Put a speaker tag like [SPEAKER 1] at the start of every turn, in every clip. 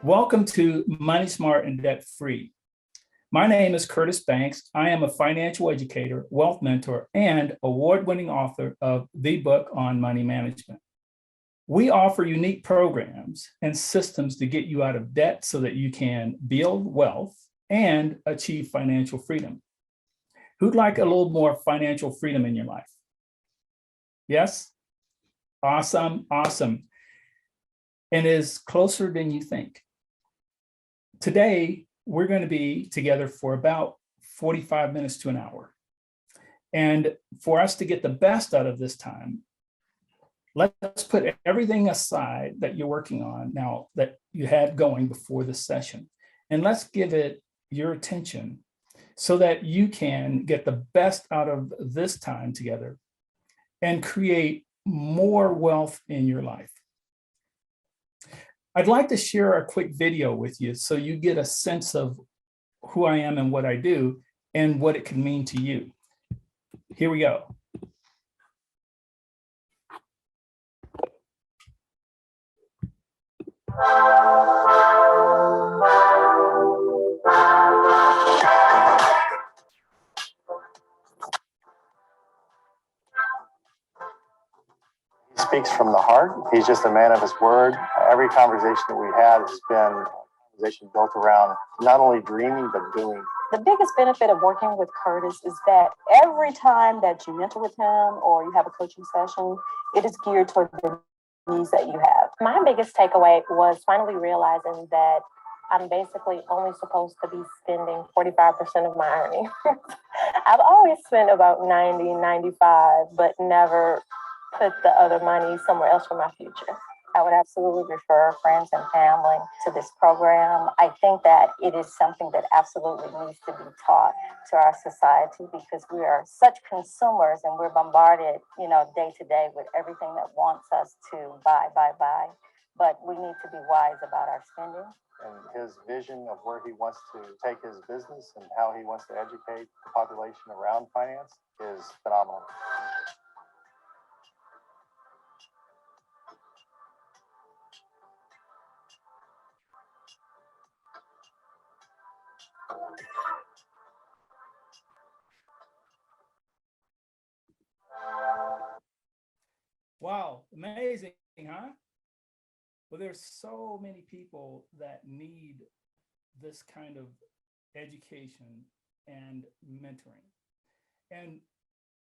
[SPEAKER 1] Welcome to Money Smart and Debt Free. My name is Curtis Banks. I am a financial educator, wealth mentor, and award-winning author of the book on money management. We offer unique programs and systems to get you out of debt so that you can build wealth and achieve financial freedom. Who'd like a little more financial freedom in your life? Yes? Awesome, awesome. And is closer than you think. Today, we're going to be together for about 45 minutes to an hour. And for us to get the best out of this time, let's put everything aside that you're working on now that you had going before this session. And let's give it your attention so that you can get the best out of this time together and create more wealth in your life. I'd like to share a quick video with you so you get a sense of who I am and what I do and what it can mean to you. Here we go.
[SPEAKER 2] He speaks from the heart. He's just a man of his word. Every conversation that we had has been a conversation built around not only dreaming, but doing.
[SPEAKER 3] The biggest benefit of working with Curtis is that every time that you mentor with him or you have a coaching session, it is geared toward the needs that you have. My biggest takeaway was finally realizing that I'm basically only supposed to be spending 45% of my earnings. I've always spent about 90, 95, but never put the other money somewhere else for my future. I would absolutely refer friends and family to this program. I think that it is something that absolutely needs to be taught to our society because we are such consumers and we're bombarded, day to day with everything that wants us to buy. But we need to be wise about our spending.
[SPEAKER 2] And his vision of where he wants to take his business and how he wants to educate the population around finance is phenomenal.
[SPEAKER 1] Wow, amazing, huh? Well, there's so many people that need this kind of education and mentoring. And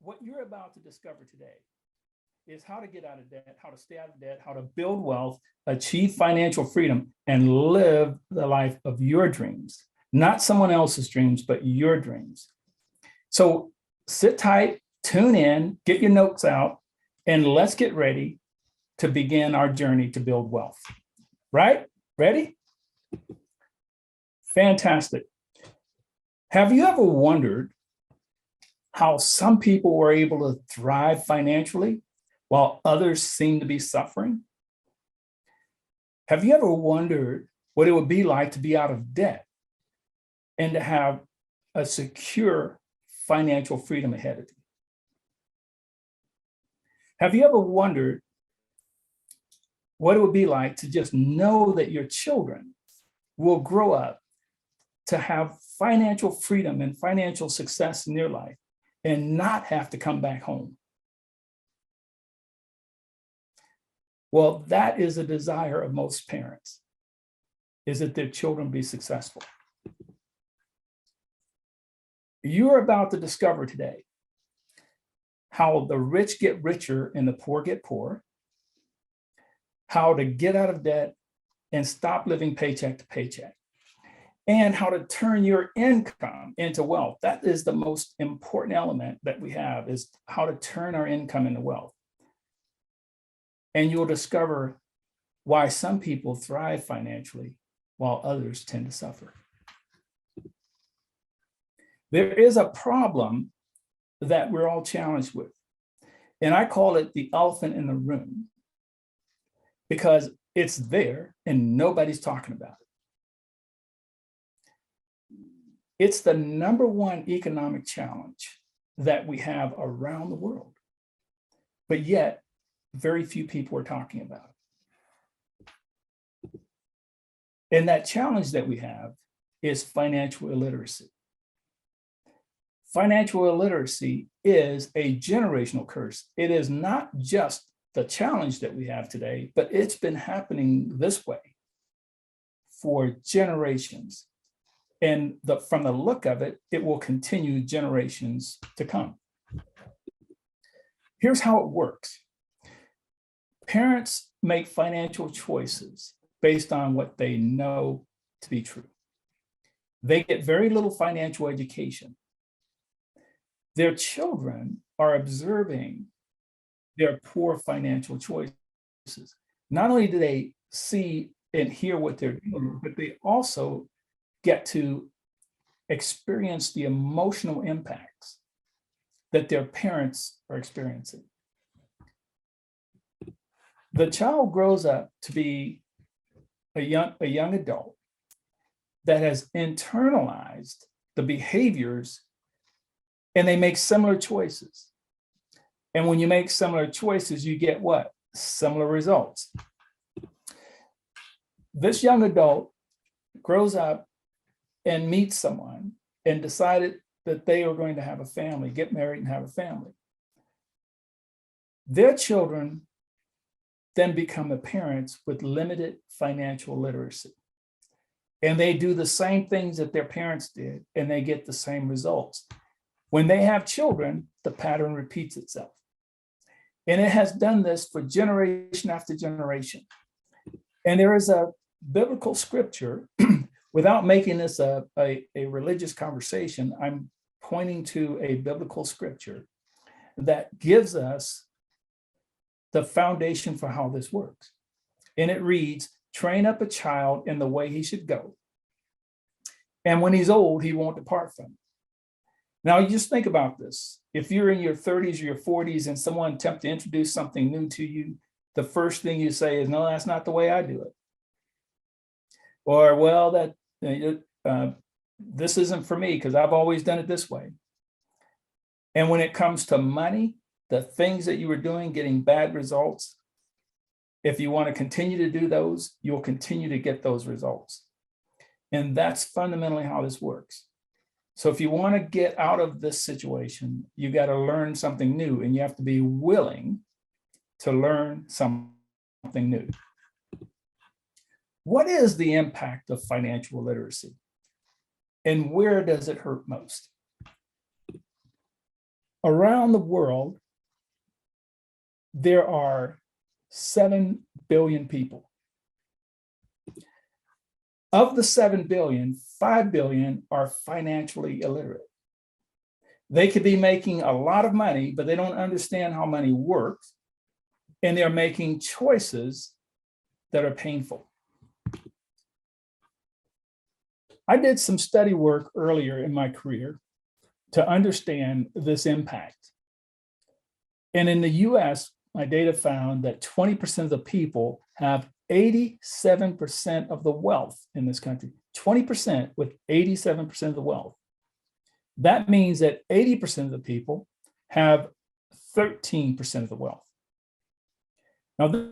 [SPEAKER 1] what you're about to discover today is how to get out of debt, how to stay out of debt, how to build wealth, achieve financial freedom, and live the life of your dreams, not someone else's dreams, but your dreams. So sit tight, tune in, get your notes out, and let's get ready to begin our journey to build wealth. Right? Ready? Fantastic. Have you ever wondered how some people were able to thrive financially while others seem to be suffering? Have you ever wondered what it would be like to be out of debt and to have a secure financial freedom ahead of you? Have you ever wondered what it would be like to just know that your children will grow up to have financial freedom and financial success in their life and not have to come back home? Well, that is a desire of most parents, is that their children be successful. You're about to discover today how the rich get richer and the poor get poor, how to get out of debt and stop living paycheck to paycheck, and how to turn your income into wealth. That is the most important element that we have, is how to turn our income into wealth. And you'll discover why some people thrive financially while others tend to suffer. There is a problem that we're all challenged with. And I call it the elephant in the room because it's there and nobody's talking about it. It's the #1 economic challenge that we have around the world, but yet very few people are talking about it. And that challenge that we have is financial illiteracy. Financial illiteracy is a generational curse. It is not just the challenge that we have today, but it's been happening this way for generations. And from the look of it, it will continue generations to come. Here's how it works. Parents make financial choices based on what they know to be true. They get very little financial education. Their children are observing their poor financial choices. Not only do they see and hear what they're doing, but they also get to experience the emotional impacts that their parents are experiencing. The child grows up to be a young adult that has internalized the behaviors, and they make similar choices. And when you make similar choices, you get what? Similar results. This young adult grows up and meets someone and decided that they are going to have a family, get married and have a family. Their children then become the parents with limited financial literacy. And they do the same things that their parents did, and they get the same results. When they have children, the pattern repeats itself. And it has done this for generation after generation. And there is a biblical scripture, without making this a religious conversation, I'm pointing to a biblical scripture that gives us the foundation for how this works. And it reads, train up a child in the way he should go. And when he's old, he won't depart from it. Now, you just think about this. If you're in your 30s or your 40s and someone attempts to introduce something new to you, the first thing you say is, no, that's not the way I do it. Or, well, this isn't for me because I've always done it this way. And when it comes to money, the things that you were doing, getting bad results, if you want to continue to do those, you'll continue to get those results. And that's fundamentally how this works. So if you want to get out of this situation, you got to learn something new, and you have to be willing to learn something new. What is the impact of financial literacy? And where does it hurt most? Around the world, there are 7 billion people. Of the 7 billion, 5 billion are financially illiterate. They could be making a lot of money, but they don't understand how money works. And they're making choices that are painful. I did some study work earlier in my career to understand this impact. And in the US, my data found that 20% of the people have 87% of the wealth in this country, 20% with 87% of the wealth. That means that 80% of the people have 13% of the wealth. Now, this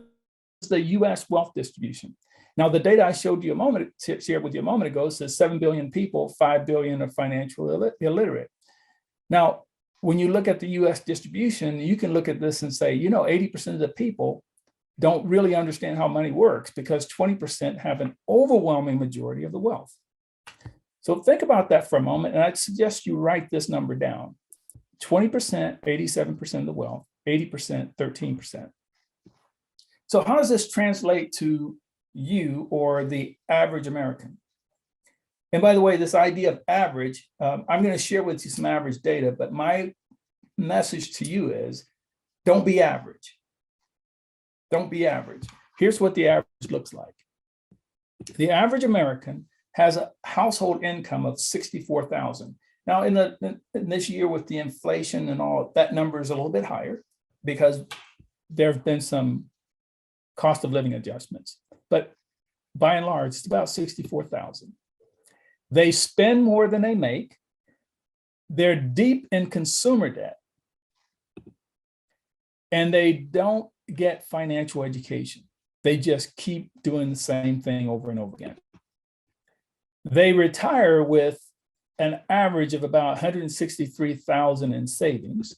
[SPEAKER 1] is the US wealth distribution. Now, the data I showed you shared with you a moment ago says 7 billion people, 5 billion are financially illiterate. Now, when you look at the US distribution, you can look at this and say, 80% of the people don't really understand how money works because 20% have an overwhelming majority of the wealth. So think about that for a moment, and I'd suggest you write this number down. 20%, 87% of the wealth, 80%, 13%. So how does this translate to you or the average American? And by the way, this idea of average, I'm going to share with you some average data, but my message to you is don't be average. Don't be average. Here's what the average looks like. The average American has a household income of $64,000. Now, in this year with the inflation and all, that number is a little bit higher because there have been some cost of living adjustments. But by and large, it's about $64,000. They spend more than they make. They're deep in consumer debt. And they don't get financial education. They just keep doing the same thing over and over again. They retire with an average of about 163,000 in savings,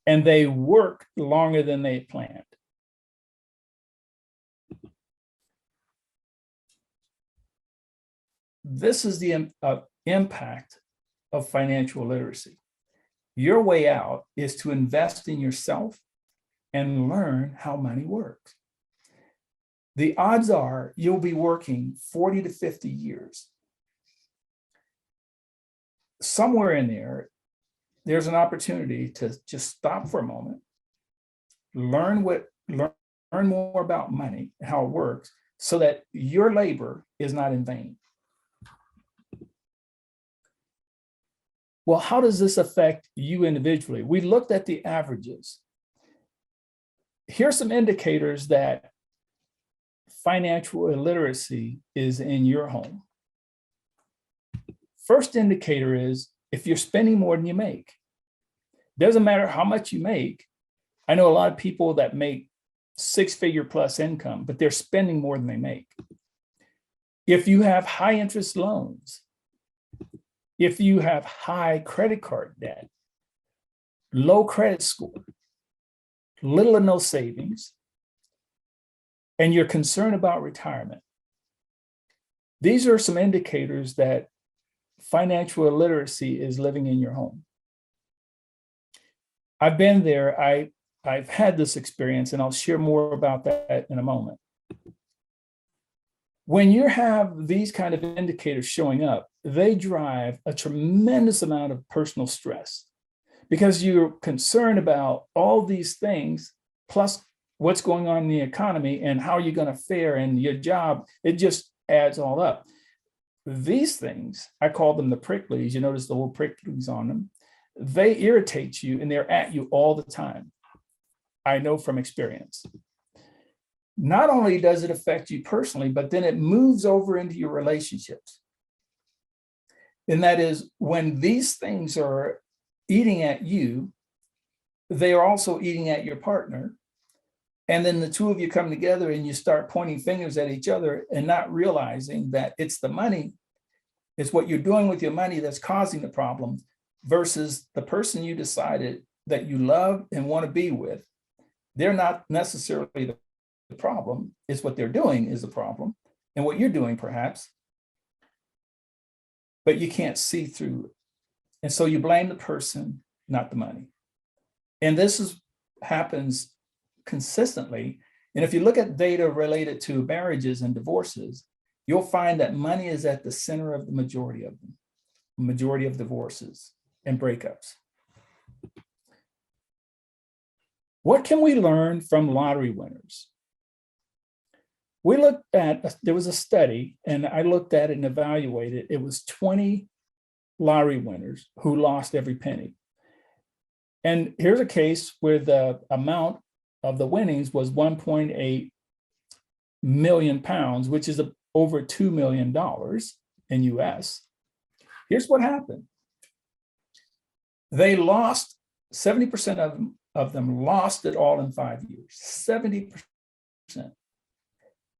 [SPEAKER 1] and they work longer than they planned. This is the impact of financial literacy. Your way out is to invest in yourself and learn how money works. The odds are you'll be working 40 to 50 years. Somewhere in there, there's an opportunity to just stop for a moment, learn more about money, how it works, so that your labor is not in vain. Well, how does this affect you individually? We looked at the averages. Here's some indicators that financial illiteracy is in your home. First indicator is if you're spending more than you make. Doesn't matter how much you make. I know a lot of people that make six-figure plus income, but they're spending more than they make. If you have high interest loans, if you have high credit card debt, low credit score, little or no savings, and you're concerned about retirement, these are some indicators that financial illiteracy is living in your home. I've been there. I've had this experience, and I'll share more about that in a moment. When you have these kind of indicators showing up, they drive a tremendous amount of personal stress because you're concerned about all these things, plus what's going on in the economy and how you're going to fare in your job. It just adds all up. These things, I call them the pricklies. You notice the little pricklies on them. They irritate you and they're at you all the time. I know from experience. Not only does it affect you personally, but then it moves over into your relationships. And that is when these things are eating at you, they are also eating at your partner. And then the two of you come together and you start pointing fingers at each other and not realizing that it's the money, it's what you're doing with your money that's causing the problem versus the person you decided that you love and want to be with. They're not necessarily the problem. It's what they're doing is the problem and what you're doing perhaps, but you can't see through it. And so you blame the person, not the money. And this happens consistently. And if you look at data related to marriages and divorces, you'll find that money is at the center of the majority of them, majority of divorces and breakups. What can we learn from lottery winners? We looked at, there was a study, and I looked at it and evaluated. It was 20 lottery winners who lost every penny. And here's a case where the amount of the winnings was 1.8 million pounds, which is over $2 million in US. Here's what happened. They lost, 70% of them lost it all in 5 years, 70%.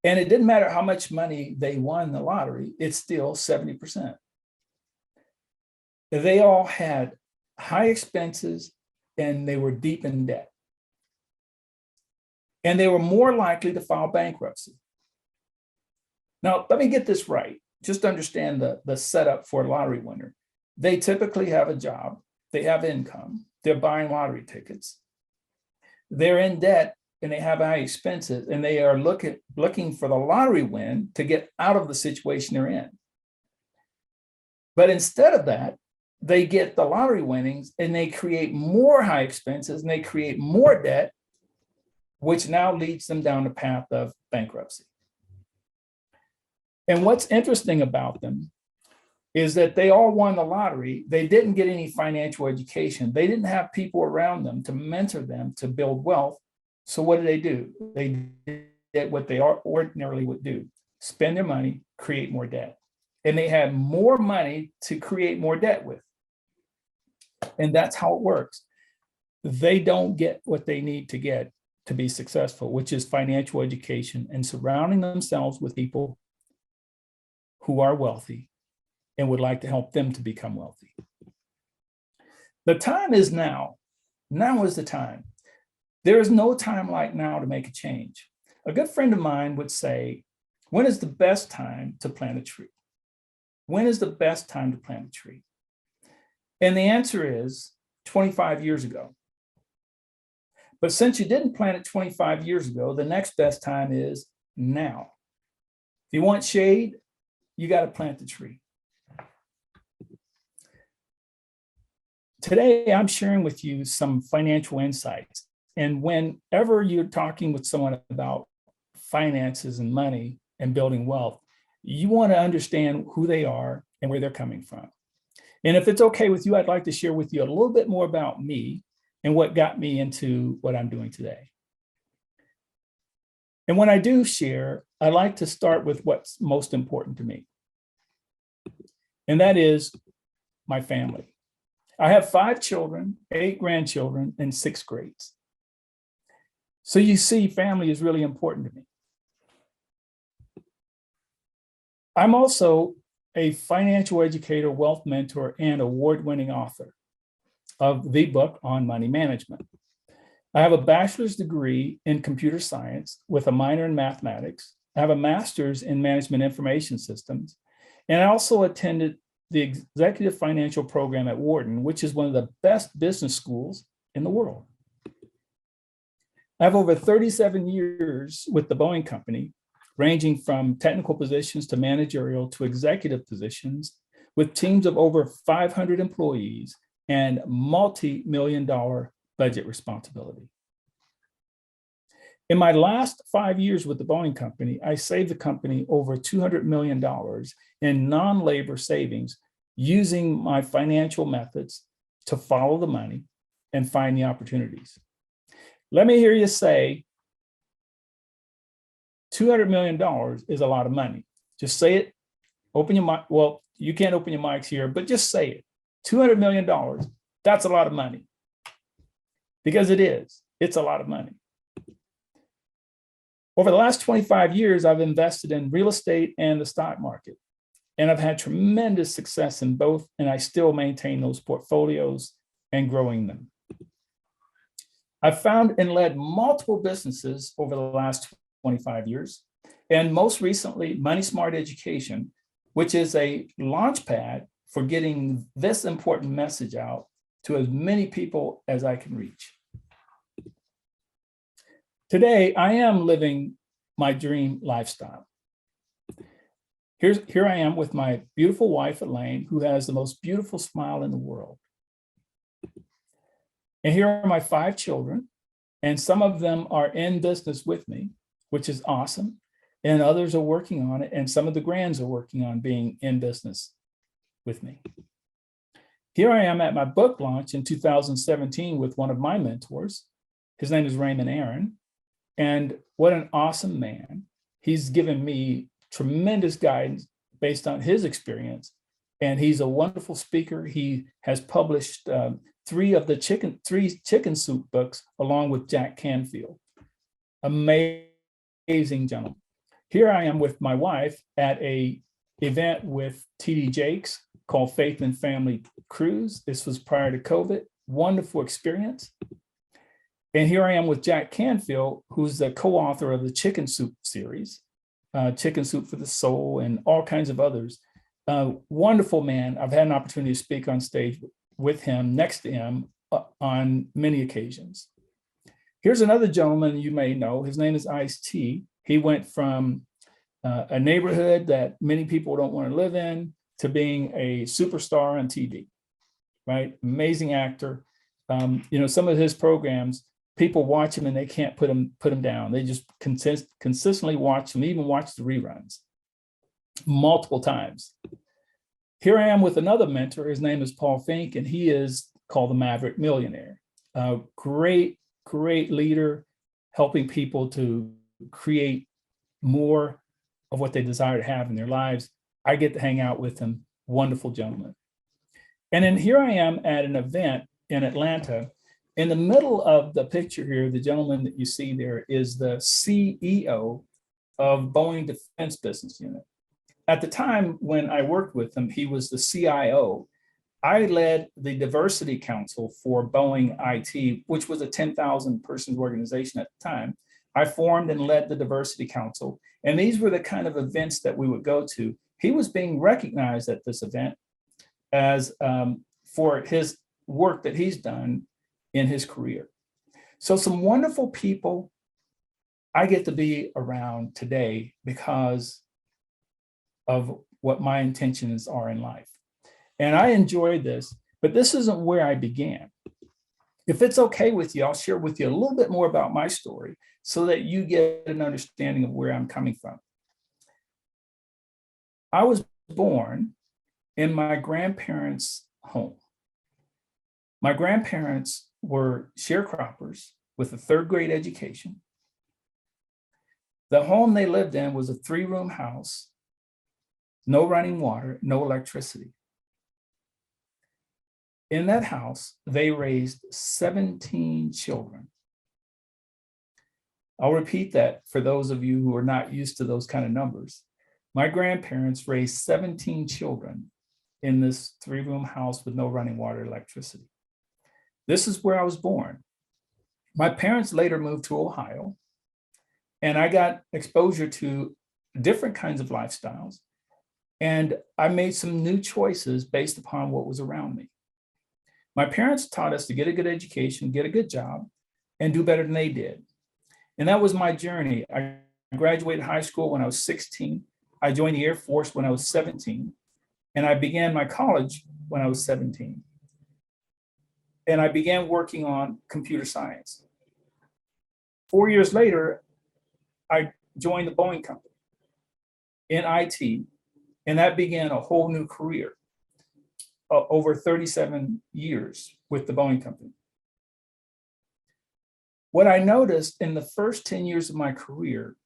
[SPEAKER 1] And it didn't matter how much money they won the lottery, it's still 70%. They all had high expenses and they were deep in debt. And they were more likely to file bankruptcy. Now, let me get this right. Just understand the setup for a lottery winner. They typically have a job, they have income, they're buying lottery tickets, they're in debt, and they have high expenses, and they are looking for the lottery win to get out of the situation they're in. But instead of that, they get the lottery winnings and they create more high expenses and they create more debt, which now leads them down the path of bankruptcy. And what's interesting about them is that they all won the lottery. They didn't get any financial education. They didn't have people around them to mentor them to build wealth. So what do? They did what they ordinarily would do, spend their money, create more debt. And they had more money to create more debt with. And that's how it works. They don't get what they need to get to be successful, which is financial education and surrounding themselves with people who are wealthy and would like to help them to become wealthy. The time is now. Now is the time. There is no time like now to make a change. A good friend of mine would say, when is the best time to plant a tree? When is the best time to plant a tree? And the answer is 25 years ago. But since you didn't plant it 25 years ago, the next best time is now. If you want shade, you got to plant the tree. Today, I'm sharing with you some financial insights. And whenever you're talking with someone about finances and money and building wealth, you want to understand who they are and where they're coming from. And if it's okay with you, I'd like to share with you a little bit more about me and what got me into what I'm doing today. And when I do share, I like to start with what's most important to me. And that is my family. I have 5 children, 8 grandchildren, and 6 greats. So you see, family is really important to me. I'm also a financial educator, wealth mentor, and award-winning author of the book on money management. I have a bachelor's degree in computer science with a minor in mathematics. I have a master's in management information systems. And I also attended the executive financial program at Wharton, which is one of the best business schools in the world. I have over 37 years with the Boeing Company, ranging from technical positions to managerial to executive positions with teams of over 500 employees and multi-million-dollar budget responsibility. In my last 5 years with the Boeing Company, I saved the company over $200 million in non-labor savings using my financial methods to follow the money and find the opportunities. Let me hear you say, $200 million is a lot of money. Just say it, open your mic. Well, you can't open your mics here, but just say it. $200 million, that's a lot of money. Because it is, it's a lot of money. Over the last 25 years, I've invested in real estate and the stock market. And I've had tremendous success in both, and I still maintain those portfolios and growing them. I've found and led multiple businesses over the last 25 years, and most recently, Money Smart Education, which is a launch pad for getting this important message out to as many people as I can reach. Today, I am living my dream lifestyle. Here I am with my beautiful wife, Elaine, who has the most beautiful smile in the world. And here are my 5 children, and some of them are in business with me, which is awesome. And others are working on it. And some of the grands are working on being in business with me. Here I am at my book launch in 2017 with one of my mentors. His name is Raymond Aaron. And what an awesome man. He's given me tremendous guidance based on his experience. And he's a wonderful speaker. He has published 3 chicken soup books along with Jack Canfield. Amazing gentleman. Here I am with my wife at a event with TD Jakes called Faith and Family Cruise. This was prior to COVID. Wonderful experience. And here I am with Jack Canfield, who's the co-author of the Chicken Soup series, Chicken Soup for the Soul, and all kinds of others. Wonderful man. I've had an opportunity to speak on stage with him, next to him, on many occasions. Here's another gentleman you may know. His name is Ice-T. He went from a neighborhood that many people don't want to live in to being a superstar on TV, right? Amazing actor. Some of his programs, people watch him and they can't put him down. They just consistently watch him, even watch the reruns multiple times. Here I am with another mentor. His name is Paul Fink, and he is called the Maverick Millionaire. Great leader, helping people to create more of what they desire to have in their lives. I get to hang out with him. Wonderful gentleman. And then here I am at an event in Atlanta. In the middle of the picture here, the gentleman that you see there is the CEO of Boeing Defense Business Unit. at the time when I worked with him, he was the CIO. I led the diversity council for Boeing IT, which was a 10,000 persons organization at the time. I formed and led the diversity council. And these were the kind of events that we would go to. He was being recognized at this event as for his work that he's done in his career. So some wonderful people I get to be around today because of what my intentions are in life. And I enjoyed this, but this isn't where I began. If it's okay with you, I'll share with you a little bit more about my story so that you get an understanding of where I'm coming from. I was born in my grandparents' home. My grandparents were sharecroppers with a third grade education. The home they lived in was a 3-room house, no running water, no electricity. In that house, they raised 17 children. I'll repeat that for those of you who are not used to those kind of numbers. My grandparents raised 17 children in this 3-room house with no running water, electricity. This is where I was born. My parents later moved to Ohio, and I got exposure to different kinds of lifestyles. And I made some new choices based upon what was around me. My parents taught us to get a good education, get a good job, and do better than they did. And that was my journey. I graduated high school when I was 16. I joined the Air Force when I was 17. And I began my college when I was 17. And I began working on computer science. 4 years later, I joined the Boeing company in IT, and that began a whole new career. Over 37 years with the Boeing company. What I noticed in the first 10 years of my career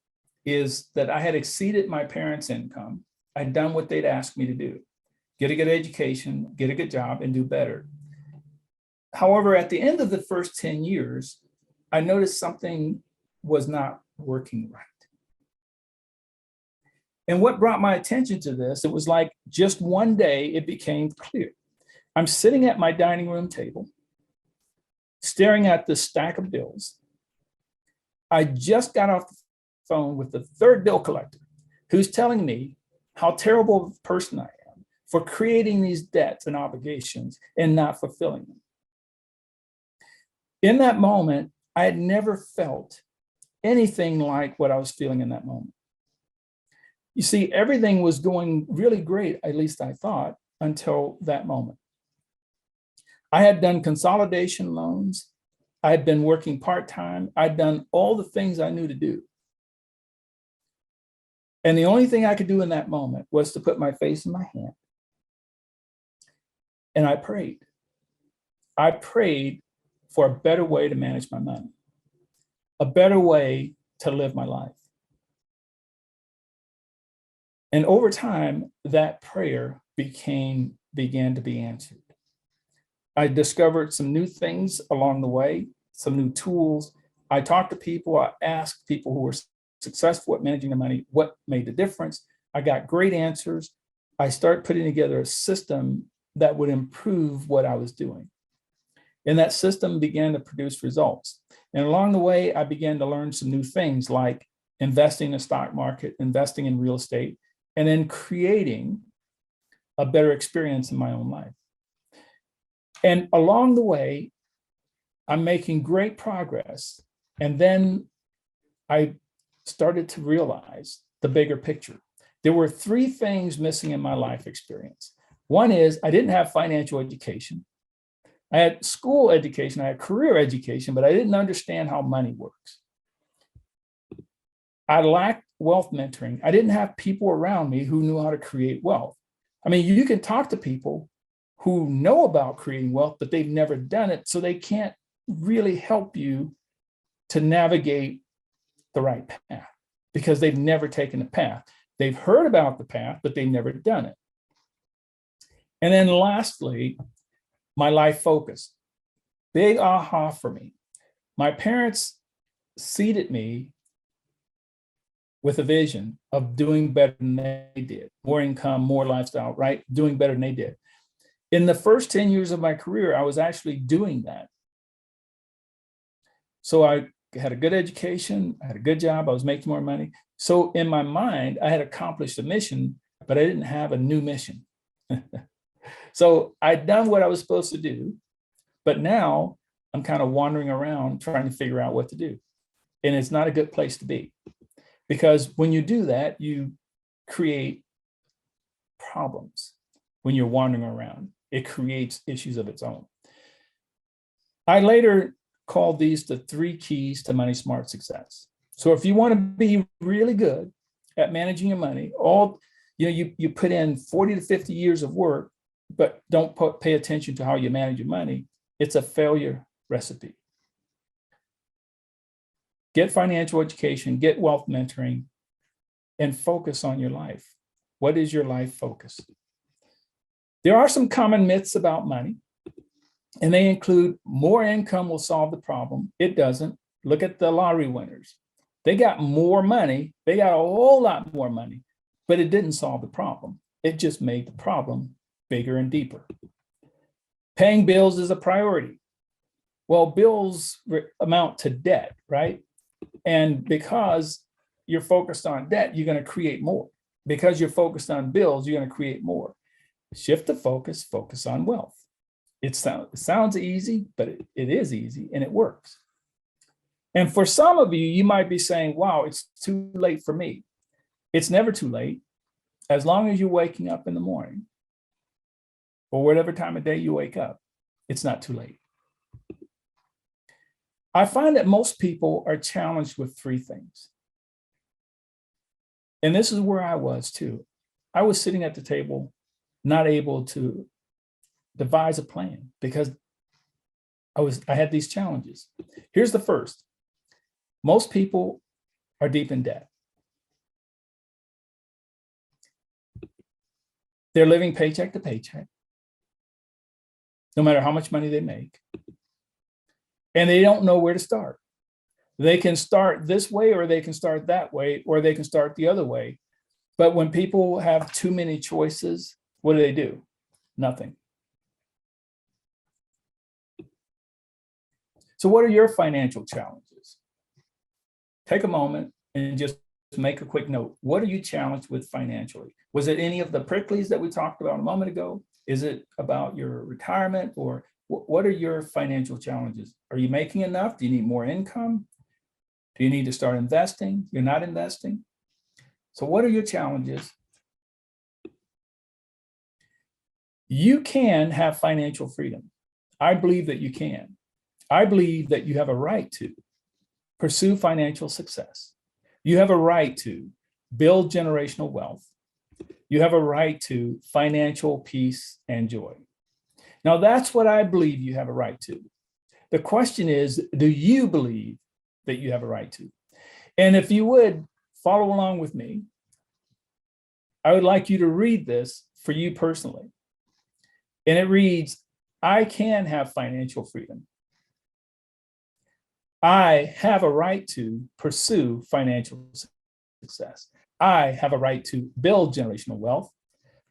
[SPEAKER 1] is that I had exceeded my parents' income. I'd done what they'd asked me to do, get a good education, get a good job, and do better. However, at the end of the first 10 years, I noticed something was not working right. And what brought my attention to this, it was like just one day it became clear. I'm sitting at my dining room table, staring at this stack of bills. I just got off the phone with the third bill collector who's telling me how terrible of a person I am for creating these debts and obligations and not fulfilling them. In that moment, I had never felt anything like what I was feeling in that moment. You see, everything was going really great, at least I thought, until that moment. I had done consolidation loans. I had been working part-time. I'd done all the things I knew to do. And the only thing I could do in that moment was to put my face in my hand. And I prayed. I prayed for a better way to manage my money, a better way to live my life. And over time, that prayer began to be answered. I discovered some new things along the way, some new tools. I talked to people, I asked people who were successful at managing their money what made the difference. I got great answers. I started putting together a system that would improve what I was doing. And that system began to produce results. And along the way, I began to learn some new things like investing in the stock market, investing in real estate, and then creating a better experience in my own life. And along the way, I'm making great progress. And then I started to realize the bigger picture. There were 3 things missing in my life experience. One is I didn't have financial education. I had school education, I had career education, but I didn't understand how money works. I lacked wealth mentoring. I didn't have people around me who knew how to create wealth. I mean, you can talk to people who know about creating wealth, but they've never done it, so they can't really help you to navigate the right path because they've never taken the path. They've heard about the path, but they've never done it. And then lastly, my life focus. Big aha for me. My parents seated me with a vision of doing better than they did, more income, more lifestyle, right? Doing better than they did. In the first 10 years of my career, I was actually doing that. So I had a good education, I had a good job, I was making more money. So in my mind, I had accomplished a mission, but I didn't have a new mission. So I'd done what I was supposed to do, but now I'm kind of wandering around trying to figure out what to do. And it's not a good place to be, because when you do that, you create problems. When you're wandering around, it creates issues of its own. I later called these the 3 keys to money smart success. So if you want to be really good at managing your money, you put in 40 to 50 years of work, but don't pay attention to how you manage your money, it's a failure recipe. Get financial education, get wealth mentoring, and focus on your life. What is your life focus? There are some common myths about money, and they include more income will solve the problem. It doesn't. Look at the lottery winners. They got more money. They got a whole lot more money, but it didn't solve the problem. It just made the problem bigger and deeper. Paying bills is a priority. Well, bills amount to debt, right? And because you're focused on debt, you're going to create more. Because you're focused on bills, you're going to create more. Shift the focus, focus on wealth. It sounds easy, but it is easy and it works. And for some of you, you might be saying, wow, it's too late for me. It's never too late. As long as you're waking up in the morning or whatever time of day you wake up, it's not too late. I find that most people are challenged with 3 things. And this is where I was too. I was sitting at the table, not able to devise a plan because I had these challenges. Here's the first. Most people are deep in debt. They're living paycheck to paycheck, no matter how much money they make. And they don't know where to start. They can start this way, or they can start that way, or they can start the other way. But when people have too many choices, what do? Nothing. So what are your financial challenges? Take a moment and just make a quick note. What are you challenged with financially? Was it any of the pricklies that we talked about a moment ago? Is it about your retirement, or what are your financial challenges? Are you making enough? Do you need more income? Do you need to start investing? You're not investing. So what are your challenges? You can have financial freedom. I believe that you can. I believe that you have a right to pursue financial success. You have a right to build generational wealth. You have a right to financial peace and joy. Now, that's what I believe you have a right to. The question is, do you believe that you have a right to? And if you would follow along with me, I would like you to read this for you personally. And it reads, I can have financial freedom. I have a right to pursue financial success. I have a right to build generational wealth.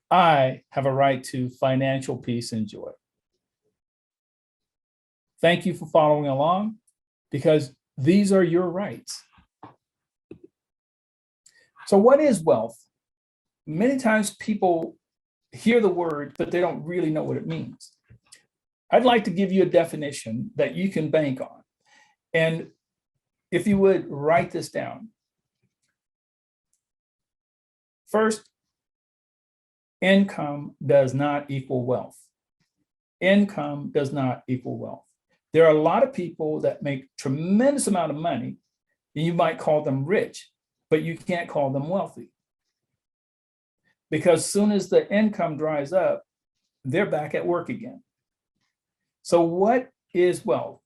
[SPEAKER 1] I have a right to financial peace and joy. Thank you for following along, because these are your rights. So what is wealth? Many times people hear the word, but they don't really know what it means. I'd like to give you a definition that you can bank on. And if you would write this down. First, income does not equal wealth. Income does not equal wealth. There are a lot of people that make tremendous amount of money, and you might call them rich, but you can't call them wealthy. Because as soon as the income dries up, they're back at work again. So what is wealth?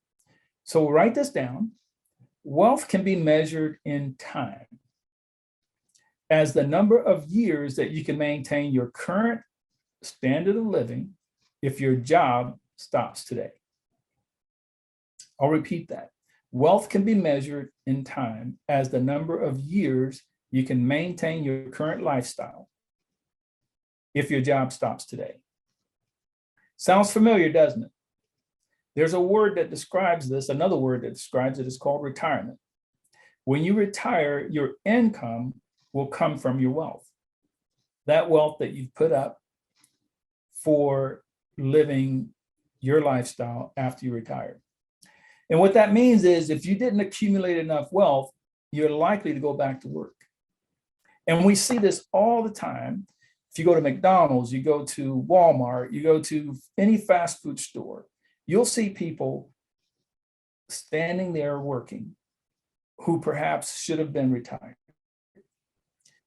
[SPEAKER 1] So write this down. Wealth can be measured in time as the number of years that you can maintain your current standard of living if your job stops today. I'll repeat that. Wealth can be measured in time as the number of years you can maintain your current lifestyle if your job stops today. Sounds familiar, doesn't it? There's a word that describes this, another word that describes it is called retirement. When you retire, your income will come from your wealth. That wealth that you've put up for living your lifestyle after you retire. And what that means is if you didn't accumulate enough wealth, you're likely to go back to work. And we see this all the time. If you go to McDonald's, you go to Walmart, you go to any fast food store, you'll see people standing there working who perhaps should have been retired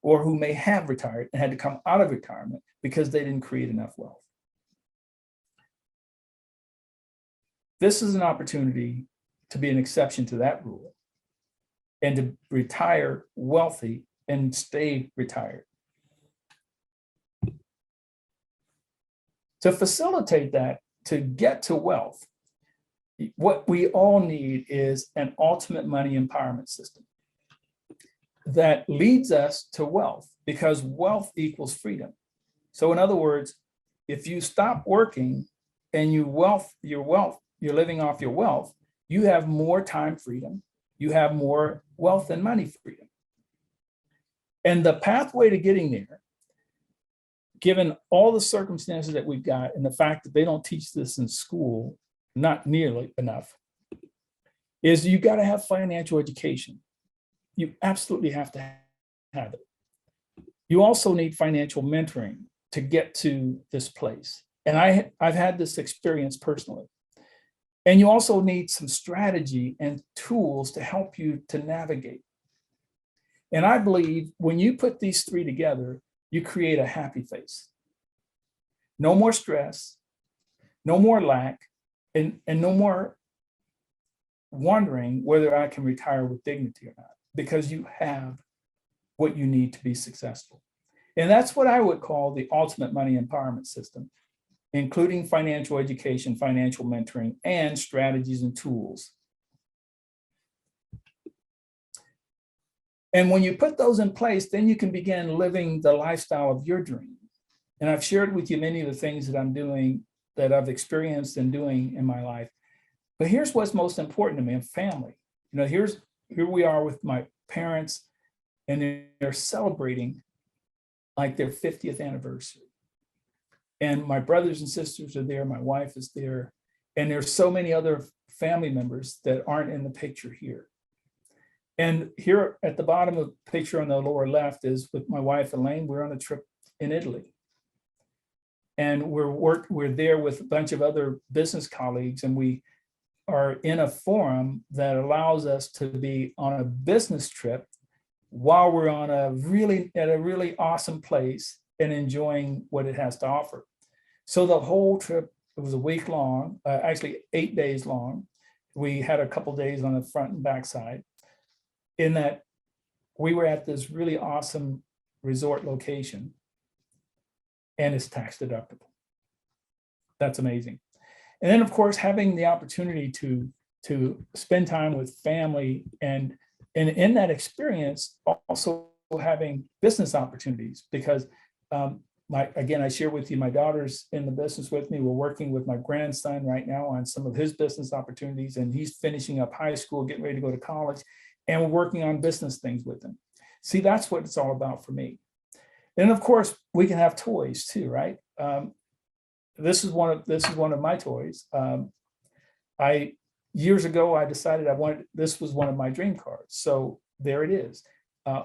[SPEAKER 1] or who may have retired and had to come out of retirement because they didn't create enough wealth. This is an opportunity to be an exception to that rule and to retire wealthy and stay retired. To facilitate that, to get to wealth, what we all need is an ultimate money empowerment system that leads us to wealth, because wealth equals freedom. So in other words, if you stop working and you're living off your wealth, you have more time freedom, you have more wealth and money freedom. And the pathway to getting there, given all the circumstances that we've got and the fact that they don't teach this in school, not nearly enough, is you got to have financial education. You absolutely have to have it. You also need financial mentoring to get to this place. And I've had this experience personally. And you also need some strategy and tools to help you to navigate. And I believe when you put these three together, you create a happy face. No more stress, no more lack, and no more wondering whether I can retire with dignity or not, because you have what you need to be successful. And that's what I would call the ultimate money empowerment system, including financial education, financial mentoring, and strategies and tools. And when you put those in place, then you can begin living the lifestyle of your dream. And I've shared with you many of the things that I'm doing, that I've experienced and doing in my life. But here's what's most important to me: family. You know, here we are with my parents, and they're celebrating like their 50th anniversary. And my brothers and sisters are there, my wife is there, and there's so many other family members that aren't in the picture here. And here at the bottom of the picture on the lower left is with my wife, Elaine. We're on a trip in Italy. And we're there with a bunch of other business colleagues, and we are in a forum that allows us to be on a business trip while we're on at a really awesome place and enjoying what it has to offer. So the whole trip, it was a week long, actually 8 days long. We had a couple days on the front and back side, in that we were at this really awesome resort location, and it's tax deductible. That's amazing. And then of course, having the opportunity to spend time with family, and in that experience, also having business opportunities, because again, I share with you, my daughter's in the business with me. We're working with my grandson right now on some of his business opportunities, and he's finishing up high school, getting ready to go to college, and we're working on business things with him. See, that's what it's all about for me. And of course, we can have toys too, right? This is one of my toys. Years ago, I decided this was one of my dream cards. So there it is.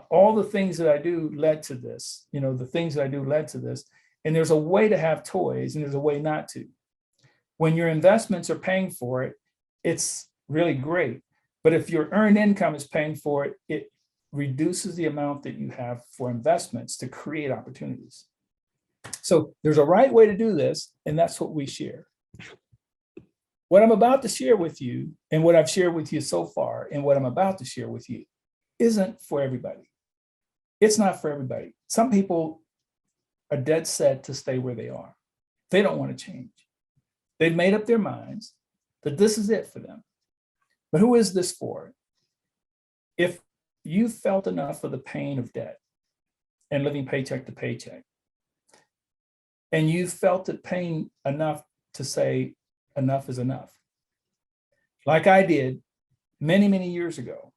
[SPEAKER 1] All the things that I do led to this, the things that I do led to this. And there's a way to have toys and there's a way not to. When your investments are paying for it, it's really great. But if your earned income is paying for it, it reduces the amount that you have for investments to create opportunities. So there's a right way to do this, and that's what we share. What I'm about to share with you, and what I've shared with you so far, and what I'm about to share with you, isn't for everybody. It's not for everybody. Some people are dead set to stay where they are. They don't want to change. They've made up their minds that this is it for them. But who is this for? If you felt enough of the pain of debt, and living paycheck to paycheck. And you felt it pain enough to say enough is enough. Like I did many, many years ago,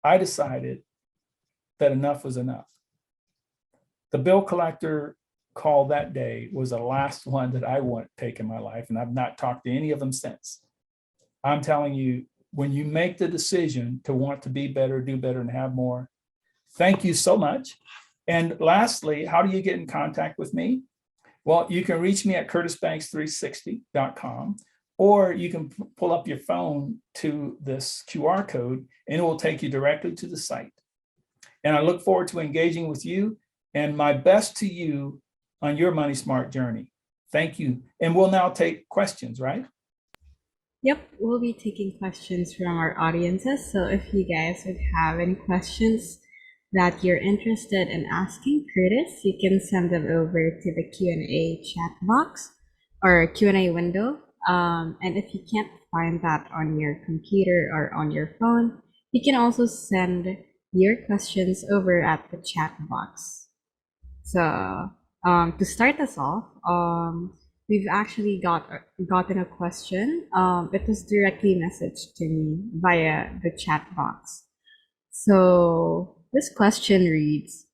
[SPEAKER 1] I decided that enough was enough. The bill collector call that day was the last one that I want to take in my life, and I've not talked to any of them since. I'm telling you, when you make the decision to want to be better, do better, and have more, thank you so much. And lastly, how do you get in contact with me? Well, you can reach me at curtisbanks360.com, or you can pull up your phone to this QR code and it will take you directly to the site. And I look forward to engaging with you, and my best to you on your Money Smart journey. Thank you. And we'll now take questions, right?
[SPEAKER 4] Yep, we'll be taking questions from our audiences. So if you guys would have any questions that you're interested in asking Curtis, you can send them over to the Q&A chat box or Q&A window. And if you can't find that on your computer or on your phone, you can also send your questions over at the chat box. So to start us off, we've actually gotten a question. It was directly messaged to me via the chat box. So this question reads,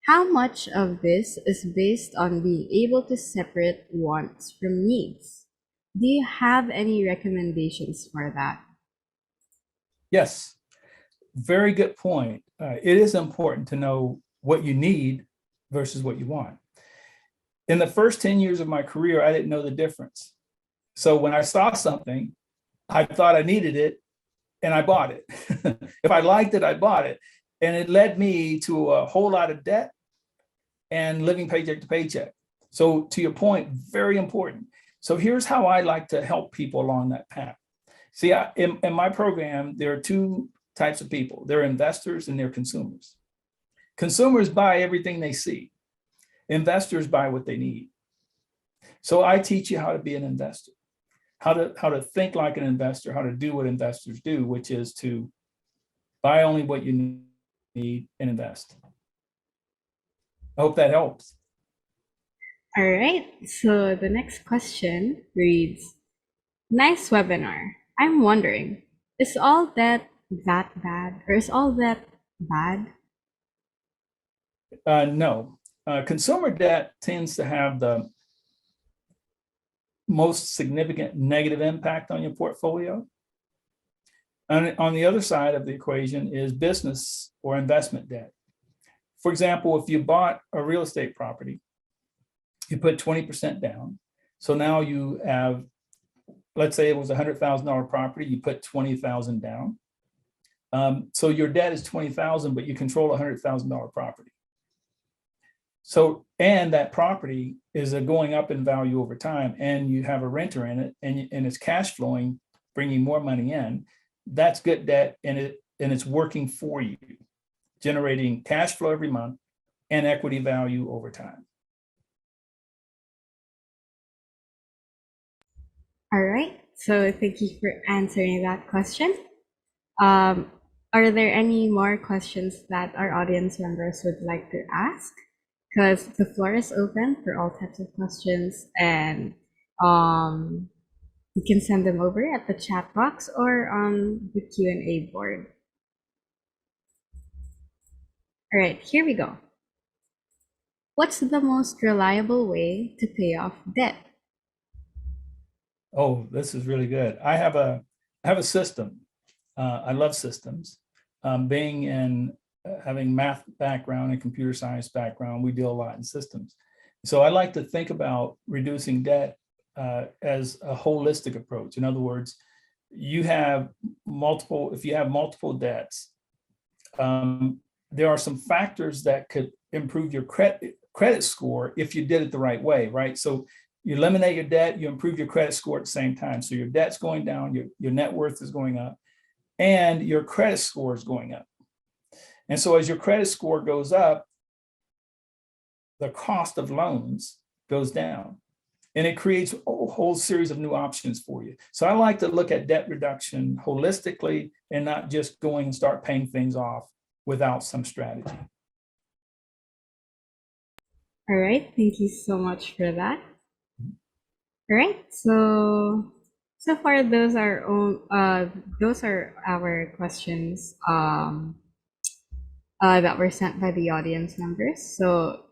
[SPEAKER 4] how much of this is based on being able to separate wants from needs? Do you have any recommendations for that?
[SPEAKER 1] Yes, very good point. It is important to know what you need versus what you want. In the first 10 years of my career, I didn't know the difference. So when I saw something, I thought I needed it and I bought it. If I liked it, I bought it. And it led me to a whole lot of debt and living paycheck to paycheck. So to your point, very important. So here's how I like to help people along that path. See, in my program, there are two types of people. They're investors and they're consumers. Consumers buy everything they see. Investors buy what they need. So I teach you how to be an investor, how to think like an investor, how to do what investors do, which is to buy only what you need and invest. I hope that helps.
[SPEAKER 4] All right, so the next question reads, nice webinar. I'm wondering, is all that bad, or is all that bad?
[SPEAKER 1] No. Consumer debt tends to have the most significant negative impact on your portfolio. And on the other side of the equation is business or investment debt. For example, if you bought a real estate property, you put 20% down. So now you have, let's say it was a $100,000 property, you put 20,000 down. So your debt is 20,000, but you control a $100,000 property. So, and that property is going up in value over time, and you have a renter in it, and it's cash flowing, bringing more money in. That's good debt, and it's working for you, generating cash flow every month and equity value over time.
[SPEAKER 4] All right, so thank you for answering that question. Are there any more questions that our audience members would like to ask? Because the floor is open for all types of questions, and you can send them over at the chat box or on the Q&A board. All right, here we go. What's the most reliable way to pay off debt?
[SPEAKER 1] Oh, this is really good. I have a system. I love systems. Having math background and computer science background, we deal a lot in systems. So I like to think about reducing debt as a holistic approach. In other words, if you have multiple debts, there are some factors that could improve your credit score if you did it the right way, right? So you eliminate your debt, you improve your credit score at the same time. So your debt's going down, your net worth is going up, and your credit score is going up. And so as your credit score goes up, the cost of loans goes down, and it creates a whole series of new options for you. So I like to look at debt reduction holistically and not just going and start paying things off without some strategy.
[SPEAKER 4] All right, thank you so much for that. All right, so far those are our questions that were sent by the audience members. So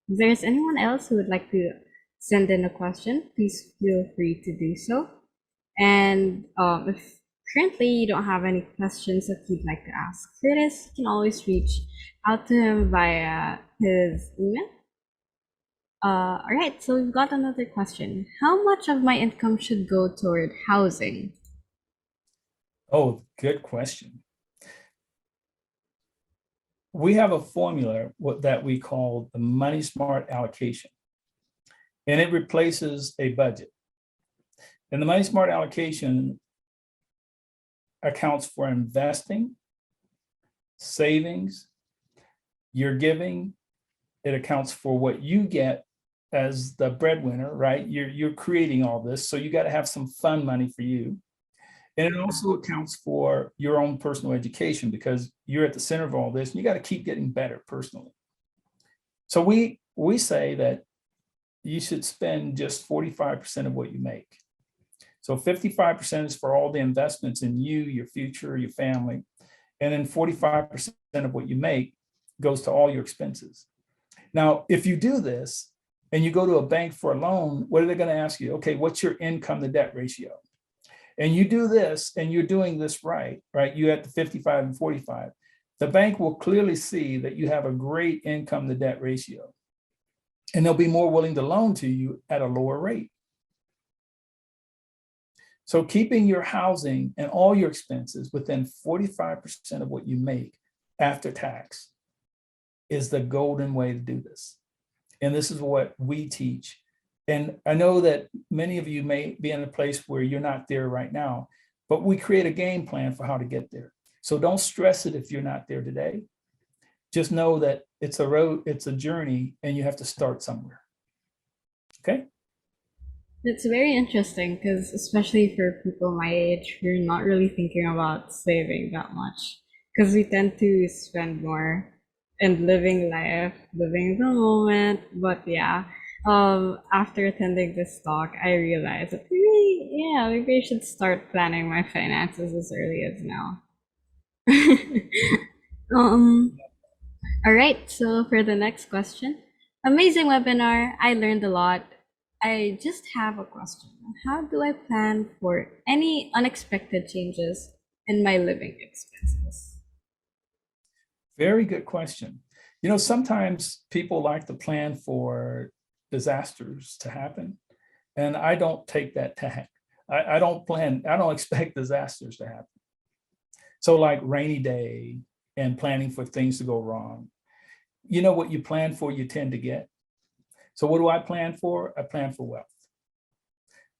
[SPEAKER 4] if there's anyone else who would like to send in a question, please feel free to do so. And if currently you don't have any questions that you'd like to ask Curtis, you can always reach out to him via his email. All right, so we've got another question. How much of my income should go toward housing?
[SPEAKER 1] Oh, good question. We have a formula that we call the Money Smart allocation, and it replaces a budget. And the Money Smart allocation accounts for investing, savings, your giving. It accounts for what you get as the breadwinner, right? You're creating all this, so you got to have some fun money for you. And it also accounts for your own personal education, because you're at the center of all this and you got to keep getting better personally. So we say that you should spend just 45% of what you make. So 55% is for all the investments in you, your future, your family. And then 45% of what you make goes to all your expenses. Now, if you do this and you go to a bank for a loan, what are they going to ask you? Okay, what's your income to debt ratio? And you do this and you're doing this right? You at the 55 and 45. The bank will clearly see that you have a great income to debt ratio, and they'll be more willing to loan to you at a lower rate. So keeping your housing and all your expenses within 45% of what you make after tax is the golden way to do this. And this is what we teach. And I know that many of you may be in a place where you're not there right now, but we create a game plan for how to get there. So don't stress it if you're not there today. Just know that it's a road, it's a journey, and you have to start somewhere. Okay?
[SPEAKER 4] It's very interesting because, especially for people my age, we're not really thinking about saving that much because we tend to spend more and living life, living the moment. But yeah, after attending this talk, I realized that maybe I should start planning my finances as early as now. All right, so for the next question, amazing webinar. I learned a lot. I just have a question. How do I plan for any unexpected changes in my living expenses?
[SPEAKER 1] Very good question. Sometimes people like to plan for disasters to happen, and I don't take that tack. I don't expect disasters to happen. So like rainy day and planning for things to go wrong. What you plan for, you tend to get. So what do I plan for? I plan for wealth.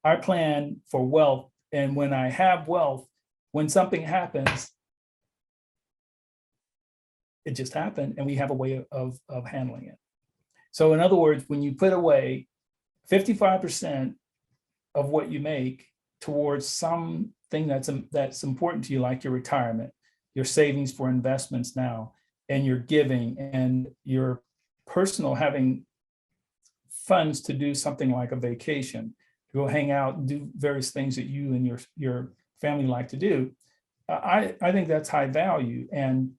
[SPEAKER 1] I plan for wealth. And when I have wealth, when something happens, it just happened, and we have a way of handling it. So in other words, when you put away 55% of what you make towards something that's important to you, like your retirement, your savings for investments now, and your giving, and your personal having funds to do something like a vacation, to go hang out and do various things that you and your family like to do, I think that's high value. And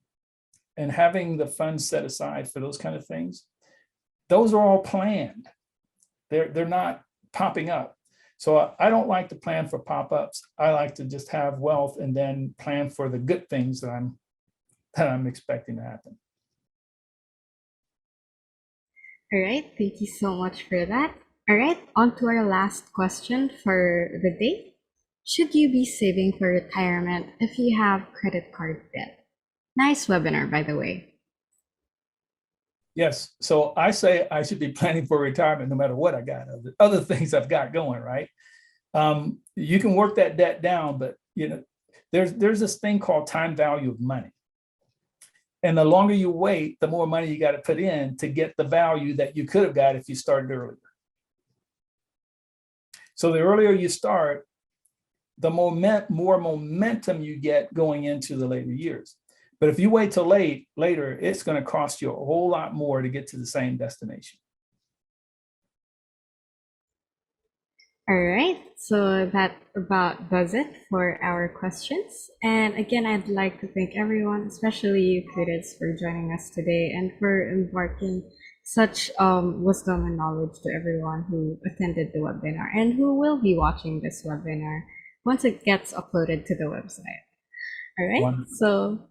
[SPEAKER 1] having the funds set aside for those kind of things, those are all planned. They're not popping up. So I don't like to plan for pop-ups. I like to just have wealth and then plan for the good things that I'm expecting to happen.
[SPEAKER 4] All right, thank you so much for that. All right, on to our last question for the day. Should you be saving for retirement if you have credit card debt? Nice webinar, by the way.
[SPEAKER 1] Yes, so I say I should be planning for retirement no matter what I got, other things I've got going, right? You can work that debt down, but there's this thing called time value of money. And the longer you wait, the more money you got to put in to get the value that you could have got if you started earlier. So the earlier you start, the more momentum you get going into the later years. But if you wait till later, it's going to cost you a whole lot more to get to the same destination.
[SPEAKER 4] All right, so that about does it for our questions. And again, I'd like to thank everyone, especially you, Curtis, for joining us today and for imparting such wisdom and knowledge to everyone who attended the webinar and who will be watching this webinar once it gets uploaded to the website. All right,
[SPEAKER 1] Wonderful.
[SPEAKER 4] so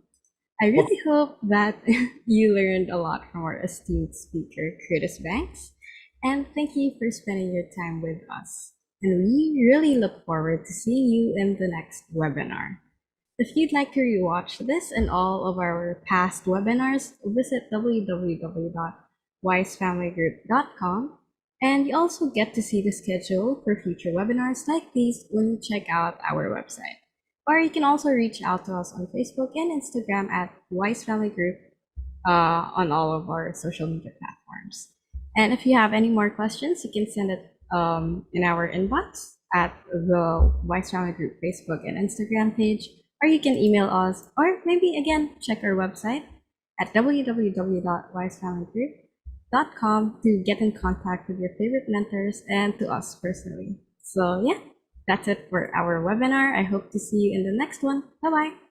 [SPEAKER 4] I really hope that you learned a lot from our esteemed speaker, Curtis Banks, and thank you for spending your time with us. And we really look forward to seeing you in the next webinar. If you'd like to rewatch this and all of our past webinars, visit www.wisefamilygroup.com, and you also get to see the schedule for future webinars like these when you check out our website. Or you can also reach out to us on Facebook and Instagram at Wise Family Group on all of our social media platforms. And if you have any more questions, you can send it in our inbox at the Wise Family Group Facebook and Instagram page, or you can email us, or maybe again, check our website at www.wisefamilygroup.com to get in contact with your favorite mentors and to us personally. So yeah, that's it for our webinar. I hope to see you in the next one. Bye-bye.